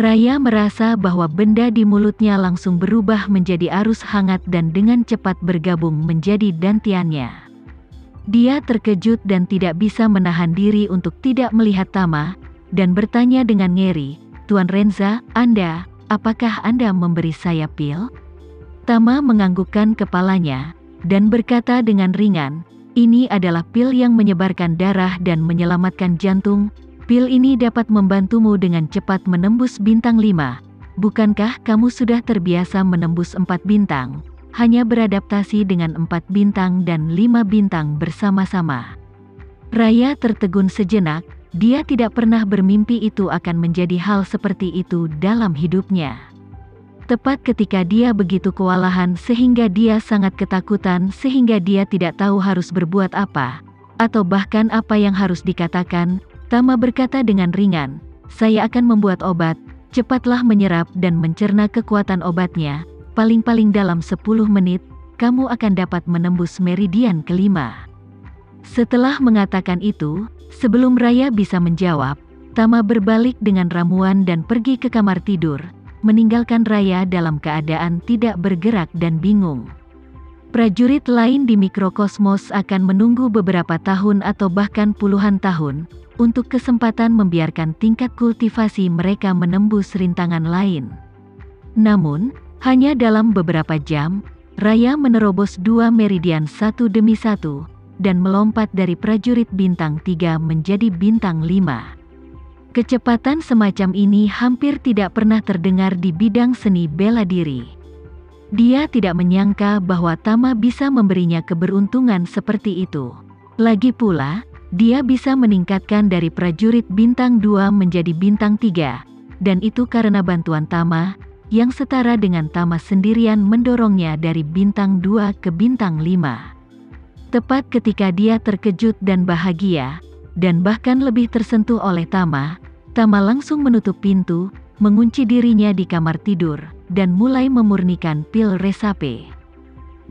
Raya merasa bahwa benda di mulutnya langsung berubah menjadi arus hangat dan dengan cepat bergabung menjadi dantiannya. Dia terkejut dan tidak bisa menahan diri untuk tidak melihat Tama, dan bertanya dengan ngeri, "Tuan Renza, apakah Anda memberi saya pil?" Tama menganggukkan kepalanya, dan berkata dengan ringan, "Ini adalah pil yang menyebarkan darah dan menyelamatkan jantung. Pil ini dapat membantumu dengan cepat menembus bintang 5. Bukankah kamu sudah terbiasa menembus 4 bintang? Hanya beradaptasi dengan 4 bintang dan 5 bintang bersama-sama." Raya tertegun sejenak, dia tidak pernah bermimpi itu akan menjadi hal seperti itu dalam hidupnya. Tepat ketika dia begitu kewalahan sehingga dia sangat ketakutan sehingga dia tidak tahu harus berbuat apa, atau bahkan apa yang harus dikatakan, Tama berkata dengan ringan, "Saya akan membuat obat, cepatlah menyerap dan mencerna kekuatan obatnya, paling-paling dalam 10 menit, kamu akan dapat menembus meridian kelima." Setelah mengatakan itu, sebelum Raya bisa menjawab, Tama berbalik dengan ramuan dan pergi ke kamar tidur, meninggalkan Raya dalam keadaan tidak bergerak dan bingung. Prajurit lain di mikrokosmos akan menunggu beberapa tahun atau bahkan puluhan tahun, untuk kesempatan membiarkan tingkat kultivasi mereka menembus rintangan lain. Namun, hanya dalam beberapa jam, Raya menerobos 2 meridian satu demi satu, dan melompat dari prajurit bintang 3 menjadi bintang 5. Kecepatan semacam ini hampir tidak pernah terdengar di bidang seni bela diri. Dia tidak menyangka bahwa Tama bisa memberinya keberuntungan seperti itu. Lagi pula, dia bisa meningkatkan dari prajurit bintang 2 menjadi bintang 3, dan itu karena bantuan Tama, yang setara dengan Tama sendirian mendorongnya dari bintang 2 ke bintang 5. Tepat ketika dia terkejut dan bahagia, dan bahkan lebih tersentuh oleh Tama, Tama langsung menutup pintu, mengunci dirinya di kamar tidur, dan mulai memurnikan pil resape.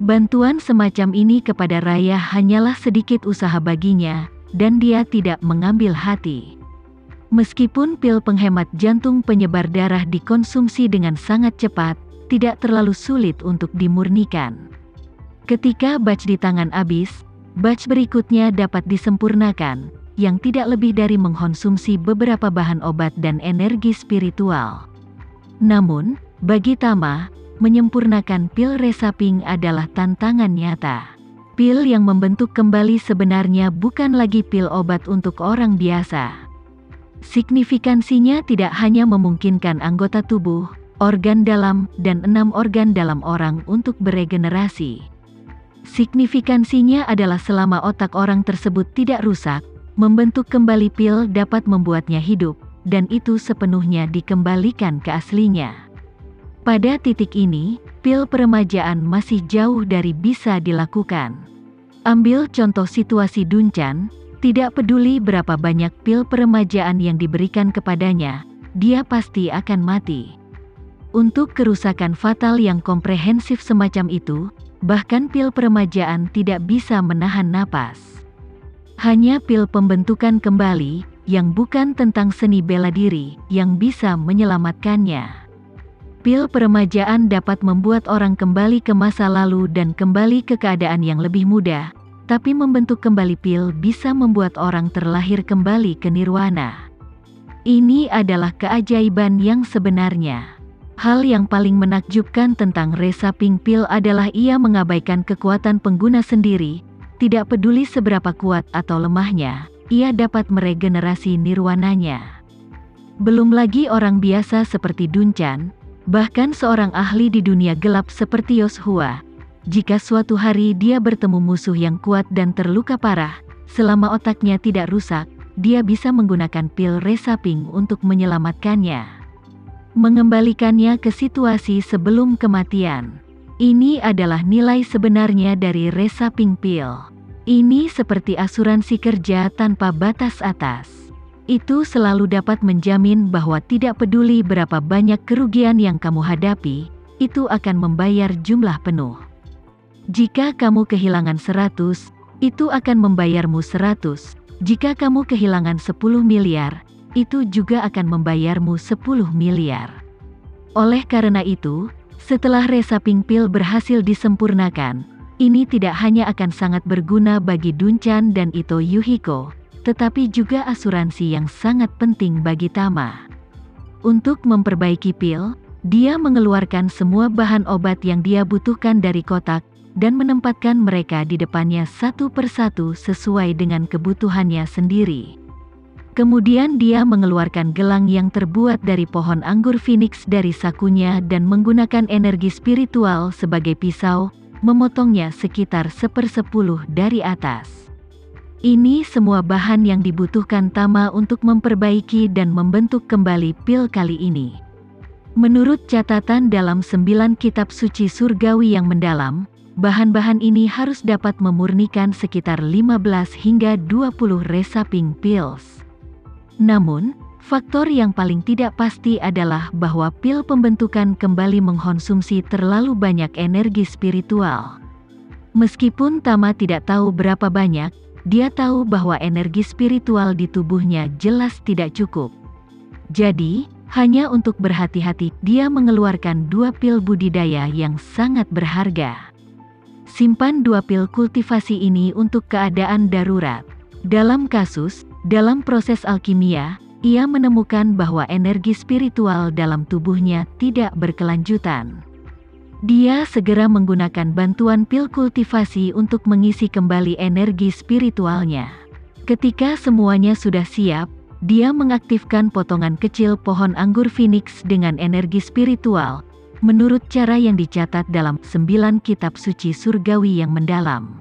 Bantuan semacam ini kepada Raya hanyalah sedikit usaha baginya, dan dia tidak mengambil hati. Meskipun pil penghemat jantung penyebar darah dikonsumsi dengan sangat cepat, tidak terlalu sulit untuk dimurnikan. Ketika batch di tangan habis, batch berikutnya dapat disempurnakan, yang tidak lebih dari mengkonsumsi beberapa bahan obat dan energi spiritual. Namun, bagi Tama, menyempurnakan pil resaping adalah tantangan nyata. Pil yang membentuk kembali sebenarnya bukan lagi pil obat untuk orang biasa. Signifikansinya tidak hanya memungkinkan anggota tubuh, organ dalam, dan 6 organ dalam orang untuk beregenerasi. Signifikansinya adalah selama otak orang tersebut tidak rusak, membentuk kembali pil dapat membuatnya hidup, dan itu sepenuhnya dikembalikan ke aslinya. Pada titik ini, pil peremajaan masih jauh dari bisa dilakukan. Ambil contoh situasi Duncan, tidak peduli berapa banyak pil peremajaan yang diberikan kepadanya, dia pasti akan mati. Untuk kerusakan fatal yang komprehensif semacam itu, bahkan pil peremajaan tidak bisa menahan napas. Hanya pil pembentukan kembali, yang bukan tentang seni bela diri, yang bisa menyelamatkannya. Pil peremajaan dapat membuat orang kembali ke masa lalu dan kembali ke keadaan yang lebih mudah, tapi membentuk kembali pil bisa membuat orang terlahir kembali ke nirwana. Ini adalah keajaiban yang sebenarnya. Hal yang paling menakjubkan tentang resaping pil adalah ia mengabaikan kekuatan pengguna sendiri, tidak peduli seberapa kuat atau lemahnya, ia dapat meregenerasi nirwananya. Belum lagi orang biasa seperti Duncan, bahkan seorang ahli di dunia gelap seperti Yoshua, jika suatu hari dia bertemu musuh yang kuat dan terluka parah, selama otaknya tidak rusak, dia bisa menggunakan pil resaping untuk menyelamatkannya. Mengembalikannya ke situasi sebelum kematian. Ini adalah nilai sebenarnya dari resaping pil. Ini seperti asuransi kerja tanpa batas atas. Itu selalu dapat menjamin bahwa tidak peduli berapa banyak kerugian yang kamu hadapi, itu akan membayar jumlah penuh. Jika kamu kehilangan 100, itu akan membayarmu 100. Jika kamu kehilangan 10 miliar, itu juga akan membayarmu 10 miliar. Oleh karena itu, setelah resaping pil berhasil disempurnakan, ini tidak hanya akan sangat berguna bagi Dunchan dan Ito Yuhiko, tetapi juga asuransi yang sangat penting bagi Tama. Untuk memperbaiki pil, dia mengeluarkan semua bahan obat yang dia butuhkan dari kotak, dan menempatkan mereka di depannya satu persatu sesuai dengan kebutuhannya sendiri. Kemudian dia mengeluarkan gelang yang terbuat dari pohon anggur Phoenix dari sakunya dan menggunakan energi spiritual sebagai pisau, memotongnya sekitar 1/10 dari atas. Ini semua bahan yang dibutuhkan Tama untuk memperbaiki dan membentuk kembali pil kali ini. Menurut catatan dalam 9 kitab suci surgawi yang mendalam, bahan-bahan ini harus dapat memurnikan sekitar 15 hingga 20 resaping pills. Namun, faktor yang paling tidak pasti adalah bahwa pil pembentukan kembali mengkonsumsi terlalu banyak energi spiritual. Meskipun Tama tidak tahu berapa banyak, dia tahu bahwa energi spiritual di tubuhnya jelas tidak cukup. Jadi, hanya untuk berhati-hati, dia mengeluarkan 2 pil budidaya yang sangat berharga. Simpan 2 pil kultivasi ini untuk keadaan darurat. Dalam proses alkimia, ia menemukan bahwa energi spiritual dalam tubuhnya tidak berkelanjutan. Dia segera menggunakan bantuan pil kultivasi untuk mengisi kembali energi spiritualnya. Ketika semuanya sudah siap, dia mengaktifkan potongan kecil pohon anggur Phoenix dengan energi spiritual, menurut cara yang dicatat dalam 9 kitab suci surgawi yang mendalam.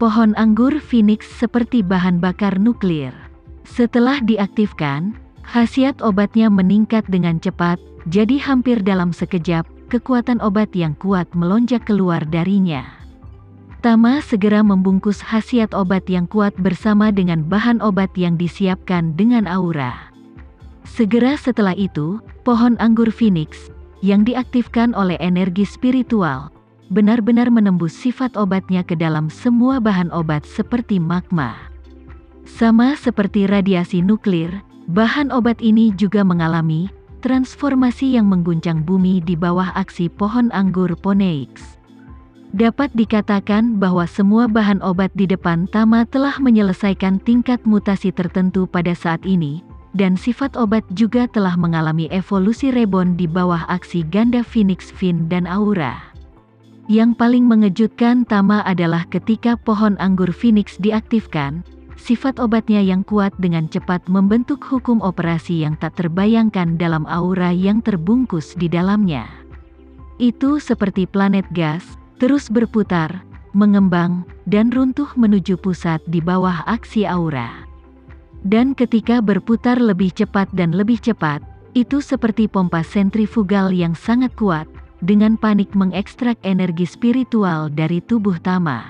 Pohon anggur Phoenix seperti bahan bakar nuklir. Setelah diaktifkan, khasiat obatnya meningkat dengan cepat, jadi hampir dalam sekejap, kekuatan obat yang kuat melonjak keluar darinya. Tama segera membungkus khasiat obat yang kuat bersama dengan bahan obat yang disiapkan dengan aura. Segera setelah itu, pohon anggur Phoenix, yang diaktifkan oleh energi spiritual, benar-benar menembus sifat obatnya ke dalam semua bahan obat seperti magma. Sama seperti radiasi nuklir, bahan obat ini juga mengalami transformasi yang mengguncang bumi di bawah aksi pohon anggur Phoenix. Dapat dikatakan bahwa semua bahan obat di depan Tama telah menyelesaikan tingkat mutasi tertentu pada saat ini, dan sifat obat juga telah mengalami evolusi reborn di bawah aksi ganda Phoenix Fin dan aura. Yang paling mengejutkan Tama adalah ketika pohon anggur Phoenix diaktifkan, sifat obatnya yang kuat dengan cepat membentuk hukum operasi yang tak terbayangkan dalam aura yang terbungkus di dalamnya. Itu seperti planet gas, terus berputar, mengembang, dan runtuh menuju pusat di bawah aksi aura. Dan ketika berputar lebih cepat dan lebih cepat, itu seperti pompa sentrifugal yang sangat kuat, dengan panik mengekstrak energi spiritual dari tubuh Tama.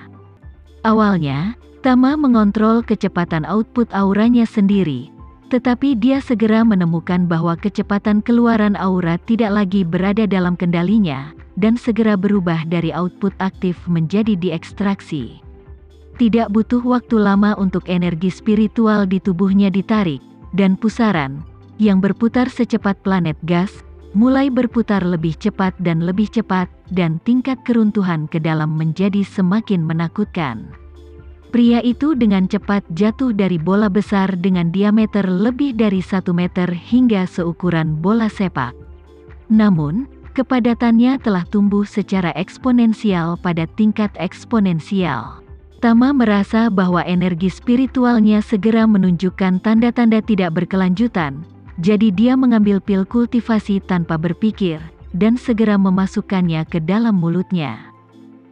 Awalnya, Tama mengontrol kecepatan output auranya sendiri, tetapi dia segera menemukan bahwa kecepatan keluaran aura tidak lagi berada dalam kendalinya, dan segera berubah dari output aktif menjadi diekstraksi. Tidak butuh waktu lama untuk energi spiritual di tubuhnya ditarik, dan pusaran, yang berputar secepat planet gas, mulai berputar lebih cepat, dan tingkat keruntuhan ke dalam menjadi semakin menakutkan. Pria itu dengan cepat jatuh dari bola besar dengan diameter lebih dari 1 meter hingga seukuran bola sepak. Namun, kepadatannya telah tumbuh secara eksponensial pada tingkat eksponensial. Tama merasa bahwa energi spiritualnya segera menunjukkan tanda-tanda tidak berkelanjutan, jadi dia mengambil pil kultivasi tanpa berpikir, dan segera memasukkannya ke dalam mulutnya.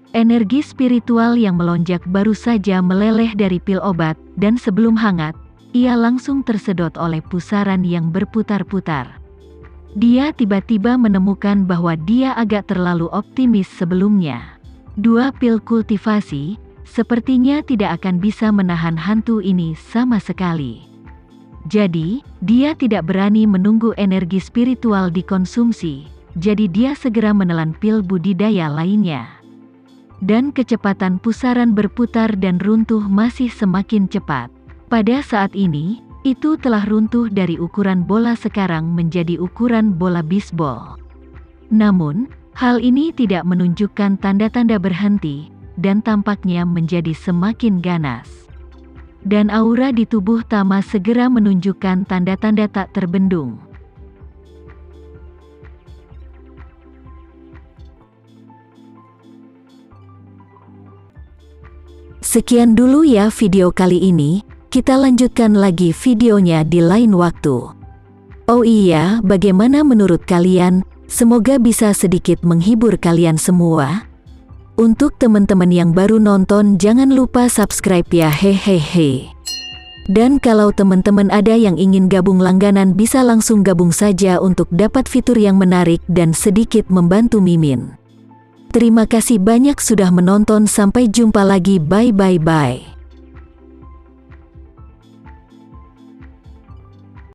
Energi spiritual yang melonjak baru saja meleleh dari pil obat, dan sebelum hangat, ia langsung tersedot oleh pusaran yang berputar-putar. Dia tiba-tiba menemukan bahwa dia agak terlalu optimis sebelumnya. 2 pil kultivasi, sepertinya tidak akan bisa menahan hantu ini sama sekali. Jadi, dia tidak berani menunggu energi spiritual dikonsumsi, jadi dia segera menelan pil budidaya lainnya. Dan kecepatan pusaran berputar dan runtuh masih semakin cepat. Pada saat ini, Itu telah runtuh dari ukuran bola sekarang menjadi ukuran bola bisbol. Namun, hal ini tidak menunjukkan tanda-tanda berhenti, dan tampaknya menjadi semakin ganas. Dan aura di tubuh Tama segera menunjukkan tanda-tanda tak terbendung. Sekian dulu ya video kali ini, kita lanjutkan lagi videonya di lain waktu. Oh iya, bagaimana menurut kalian? Semoga bisa sedikit menghibur kalian semua. Untuk teman-teman yang baru nonton, jangan lupa subscribe ya, hehehe. Dan kalau teman-teman ada yang ingin gabung langganan, bisa langsung gabung saja untuk dapat fitur yang menarik dan sedikit membantu Mimin. Terima kasih banyak sudah menonton, sampai jumpa lagi, bye.